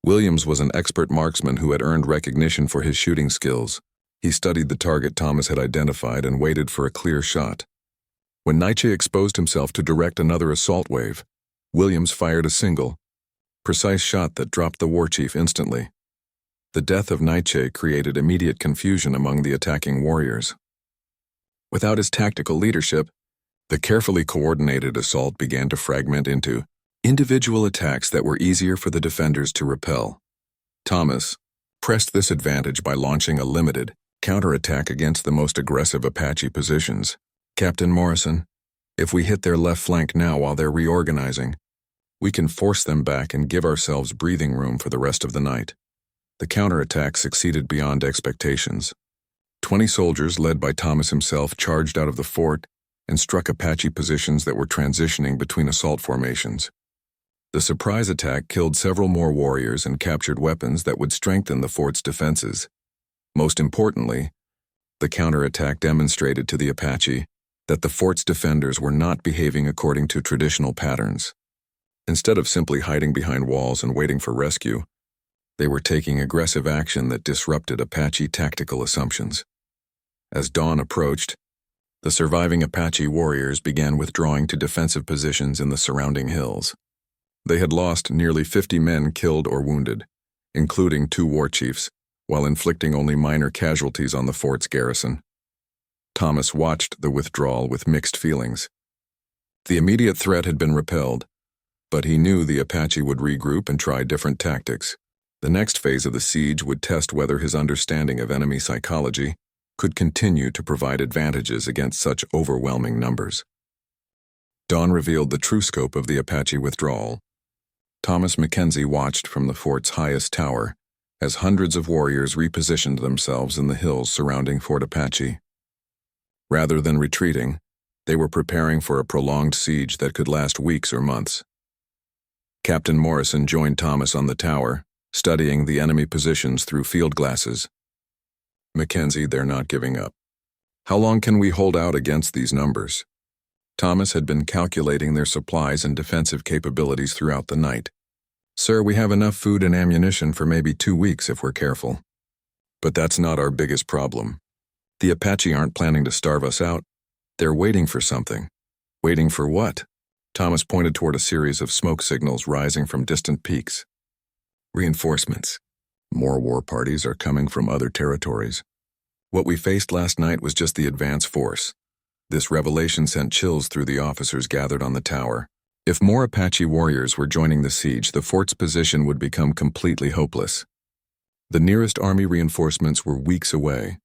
Williams was an expert marksman who had earned recognition for his shooting skills. He studied the target Thomas had identified and waited for a clear shot. When Nietzsche exposed himself to direct another assault wave, Williams fired a single, precise shot that dropped the war chief instantly. The death of Nietzsche created immediate confusion among the attacking warriors. Without his tactical leadership, the carefully coordinated assault began to fragment into individual attacks that were easier for the defenders to repel. Thomas pressed this advantage by launching a limited counterattack against the most aggressive Apache positions. "Captain Morrison, if we hit their left flank now while they're reorganizing, we can force them back and give ourselves breathing room for the rest of the night." The counterattack succeeded beyond expectations. 20 soldiers, led by Thomas himself, charged out of the fort and struck Apache positions that were transitioning between assault formations. The surprise attack killed several more warriors and captured weapons that would strengthen the fort's defenses. Most importantly, the counterattack demonstrated to the Apache that the fort's defenders were not behaving according to traditional patterns. Instead of simply hiding behind walls and waiting for rescue, they were taking aggressive action that disrupted Apache tactical assumptions. As dawn approached, the surviving Apache warriors began withdrawing to defensive positions in the surrounding hills. They had lost nearly 50 men killed or wounded, including 2 war chiefs, while inflicting only minor casualties on the fort's garrison. Thomas watched the withdrawal with mixed feelings. The immediate threat had been repelled, but he knew the Apache would regroup and try different tactics. The next phase of the siege would test whether his understanding of enemy psychology could continue to provide advantages against such overwhelming numbers. Dawn revealed the true scope of the Apache withdrawal. Thomas Mackenzie watched from the fort's highest tower as hundreds of warriors repositioned themselves in the hills surrounding Fort Apache. Rather than retreating, they were preparing for a prolonged siege that could last weeks or months. Captain Morrison joined Thomas on the tower, studying the enemy positions through field glasses. "Mackenzie, they're not giving up. How long can we hold out against these numbers?" Thomas had been calculating their supplies and defensive capabilities throughout the night. "Sir, we have enough food and ammunition for maybe 2 weeks if we're careful. But that's not our biggest problem. The Apache aren't planning to starve us out. They're waiting for something. Waiting for what? Thomas pointed toward a series of smoke signals rising from distant peaks. Reinforcements. More war parties are coming from other territories. What we faced last night was just the advance force. This revelation sent chills through the officers gathered on the tower. If more Apache warriors were joining the siege, the fort's position would become completely hopeless. The nearest army reinforcements were weeks away,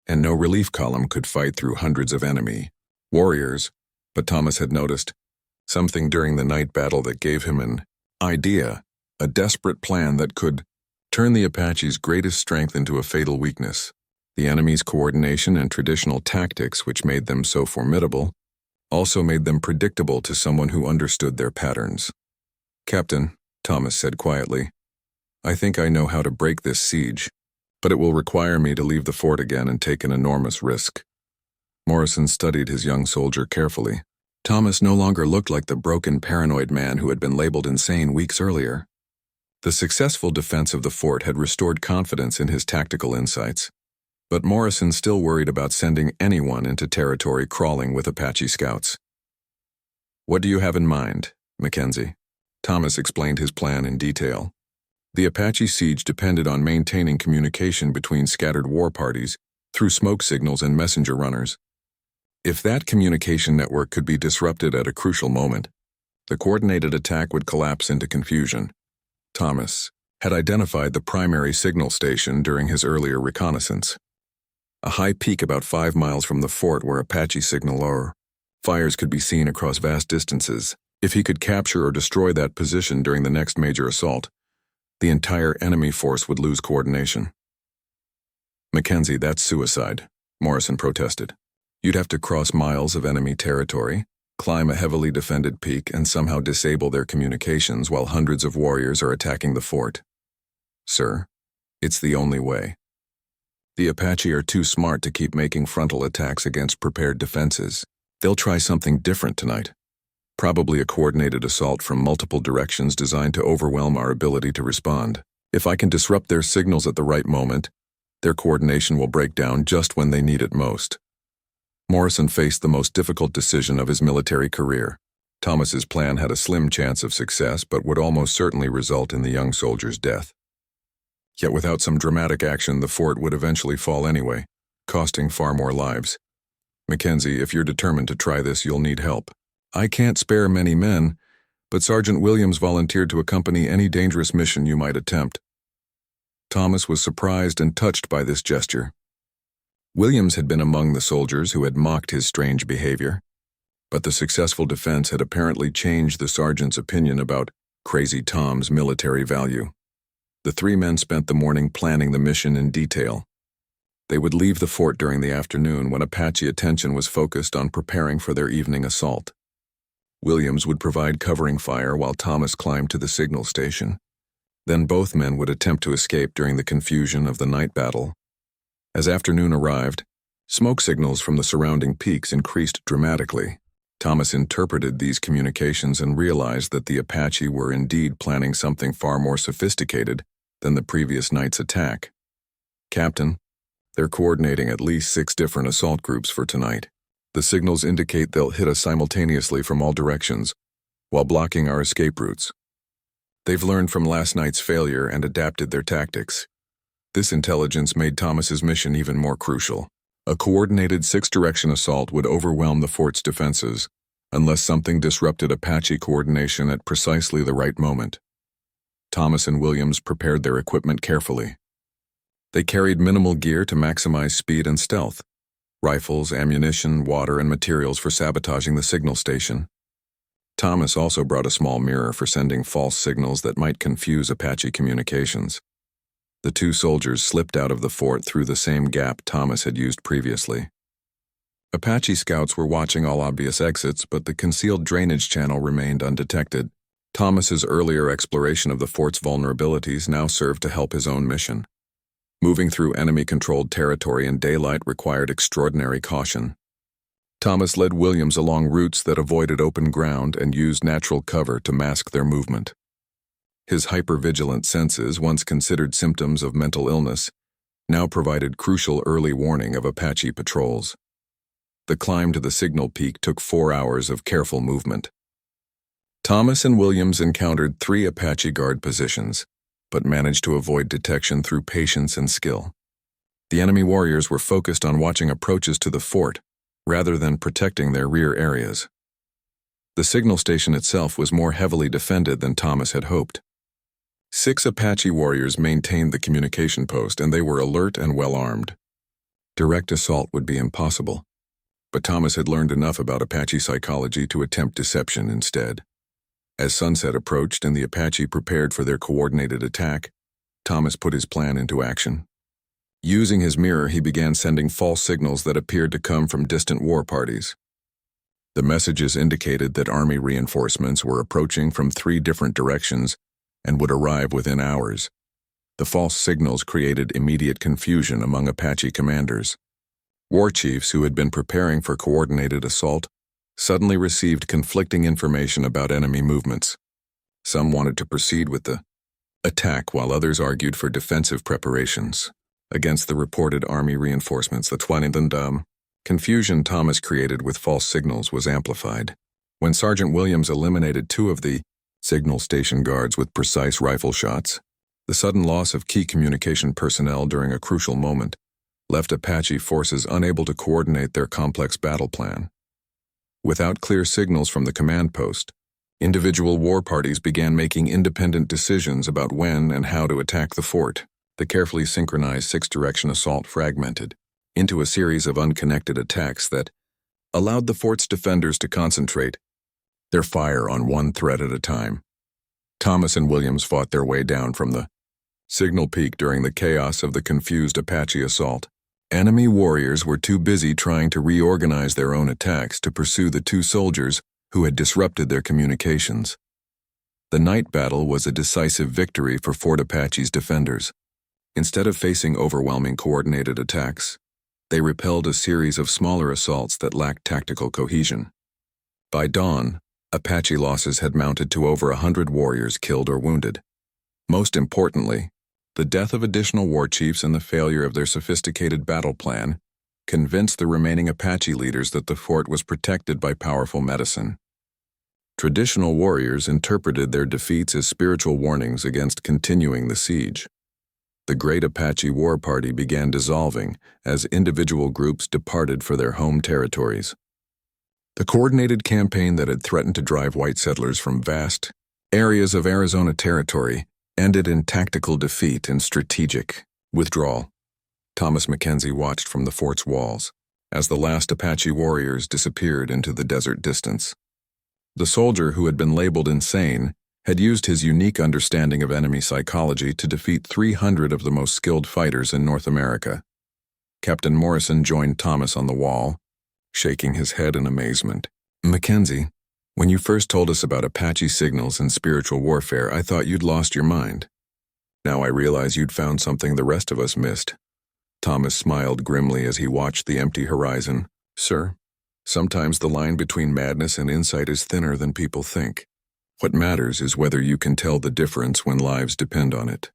and no relief column could fight through hundreds of enemy warriors. But Thomas had noticed something during the night battle that gave him an idea, a desperate plan that could turn the Apache's greatest strength into a fatal weakness. The enemy's coordination and traditional tactics, which made them so formidable, also made them predictable to someone who understood their patterns. "Captain," Thomas said quietly, "I think I know how to break this siege, but it will require me to leave the fort again and take an enormous risk." Morrison studied his young soldier carefully. Thomas no longer looked like the broken, paranoid man who had been labeled insane weeks earlier. The successful defense of the fort had restored confidence in his tactical insights, but Morrison still worried about sending anyone into territory crawling with Apache scouts. "What do you have in mind, Mackenzie?" Thomas explained his plan in detail. The Apache siege depended on maintaining communication between scattered war parties through smoke signals and messenger runners. If that communication network could be disrupted at a crucial moment, the coordinated attack would collapse into confusion. Thomas had identified the primary signal station during his earlier reconnaissance. A high peak about 5 miles from the fort where Apache signal or fires could be seen across vast distances. If he could capture or destroy that position during the next major assault, the entire enemy force would lose coordination. "Mackenzie, that's suicide," Morrison protested. "You'd have to cross miles of enemy territory, climb a heavily defended peak, and somehow disable their communications while hundreds of warriors are attacking the fort." "Sir, it's the only way. The Apache are too smart to keep making frontal attacks against prepared defenses. They'll try something different tonight. Probably a coordinated assault from multiple directions designed to overwhelm our ability to respond. If I can disrupt their signals at the right moment, their coordination will break down just when they need it most." Morrison faced the most difficult decision of his military career. Thomas's plan had a slim chance of success, but would almost certainly result in the young soldier's death. Yet without some dramatic action, the fort would eventually fall anyway, costing far more lives. "Mackenzie, if you're determined to try this, you'll need help. I can't spare many men, but Sergeant Williams volunteered to accompany any dangerous mission you might attempt." Thomas was surprised and touched by this gesture. Williams had been among the soldiers who had mocked his strange behavior, but the successful defense had apparently changed the sergeant's opinion about Crazy Tom's military value. The 3 men spent the morning planning the mission in detail. They would leave the fort during the afternoon when Apache attention was focused on preparing for their evening assault. Williams would provide covering fire while Thomas climbed to the signal station. Then both men would attempt to escape during the confusion of the night battle. As afternoon arrived, smoke signals from the surrounding peaks increased dramatically. Thomas interpreted these communications and realized that the Apache were indeed planning something far more sophisticated than the previous night's attack. "Captain, they're coordinating at least 6 different assault groups for tonight. The signals indicate they'll hit us simultaneously from all directions, while blocking our escape routes. They've learned from last night's failure and adapted their tactics." This intelligence made Thomas's mission even more crucial. A coordinated 6-direction assault would overwhelm the fort's defenses, unless something disrupted Apache coordination at precisely the right moment. Thomas and Williams prepared their equipment carefully. They carried minimal gear to maximize speed and stealth: rifles, ammunition, water, and materials for sabotaging the signal station. Thomas also brought a small mirror for sending false signals that might confuse Apache communications. The 2 soldiers slipped out of the fort through the same gap Thomas had used previously. Apache scouts were watching all obvious exits, but the concealed drainage channel remained undetected. Thomas's earlier exploration of the fort's vulnerabilities now served to help his own mission. Moving through enemy-controlled territory in daylight required extraordinary caution. Thomas led Williams along routes that avoided open ground and used natural cover to mask their movement. His hypervigilant senses, once considered symptoms of mental illness, now provided crucial early warning of Apache patrols. The climb to the signal peak took 4 hours of careful movement. Thomas and Williams encountered 3 Apache guard positions, but managed to avoid detection through patience and skill. The enemy warriors were focused on watching approaches to the fort, rather than protecting their rear areas. The signal station itself was more heavily defended than Thomas had hoped. 6 Apache warriors maintained the communication post, and they were alert and well-armed. Direct assault would be impossible, but Thomas had learned enough about Apache psychology to attempt deception instead. As sunset approached and the Apache prepared for their coordinated attack, Thomas put his plan into action. Using his mirror, he began sending false signals that appeared to come from distant war parties. The messages indicated that army reinforcements were approaching from 3 different directions and would arrive within hours. The false signals created immediate confusion among Apache commanders. War chiefs who had been preparing for coordinated assault suddenly received conflicting information about enemy movements. Some wanted to proceed with the attack, while others argued for defensive preparations against the reported army reinforcements. The confusion Thomas created with false signals was amplified. When Sergeant Williams eliminated 2 of the signal station guards with precise rifle shots, the sudden loss of key communication personnel during a crucial moment left Apache forces unable to coordinate their complex battle plan. Without clear signals from the command post, individual war parties began making independent decisions about when and how to attack the fort. The carefully synchronized 6-direction assault fragmented into a series of unconnected attacks that allowed the fort's defenders to concentrate their fire on one threat at a time. Thomas and Williams fought their way down from the signal peak during the chaos of the confused Apache assault. Enemy warriors were too busy trying to reorganize their own attacks to pursue the 2 soldiers who had disrupted their communications. The night battle was a decisive victory for Fort Apache's defenders. Instead of facing overwhelming coordinated attacks, they repelled a series of smaller assaults that lacked tactical cohesion. By dawn, Apache losses had mounted to over 100 warriors killed or wounded. Most importantly, the death of additional war chiefs and the failure of their sophisticated battle plan convinced the remaining Apache leaders that the fort was protected by powerful medicine. Traditional warriors interpreted their defeats as spiritual warnings against continuing the siege. The great Apache war party began dissolving as individual groups departed for their home territories. The coordinated campaign that had threatened to drive white settlers from vast areas of Arizona territory ended in tactical defeat and strategic withdrawal. Thomas Mackenzie watched from the fort's walls as the last Apache warriors disappeared into the desert distance. The soldier who had been labeled insane had used his unique understanding of enemy psychology to defeat 300 of the most skilled fighters in North America. Captain Morrison joined Thomas on the wall, shaking his head in amazement. "Mackenzie, when you first told us about Apache signals and spiritual warfare, I thought you'd lost your mind. Now I realize you'd found something the rest of us missed." Thomas smiled grimly as he watched the empty horizon. "Sir, sometimes the line between madness and insight is thinner than people think. What matters is whether you can tell the difference when lives depend on it."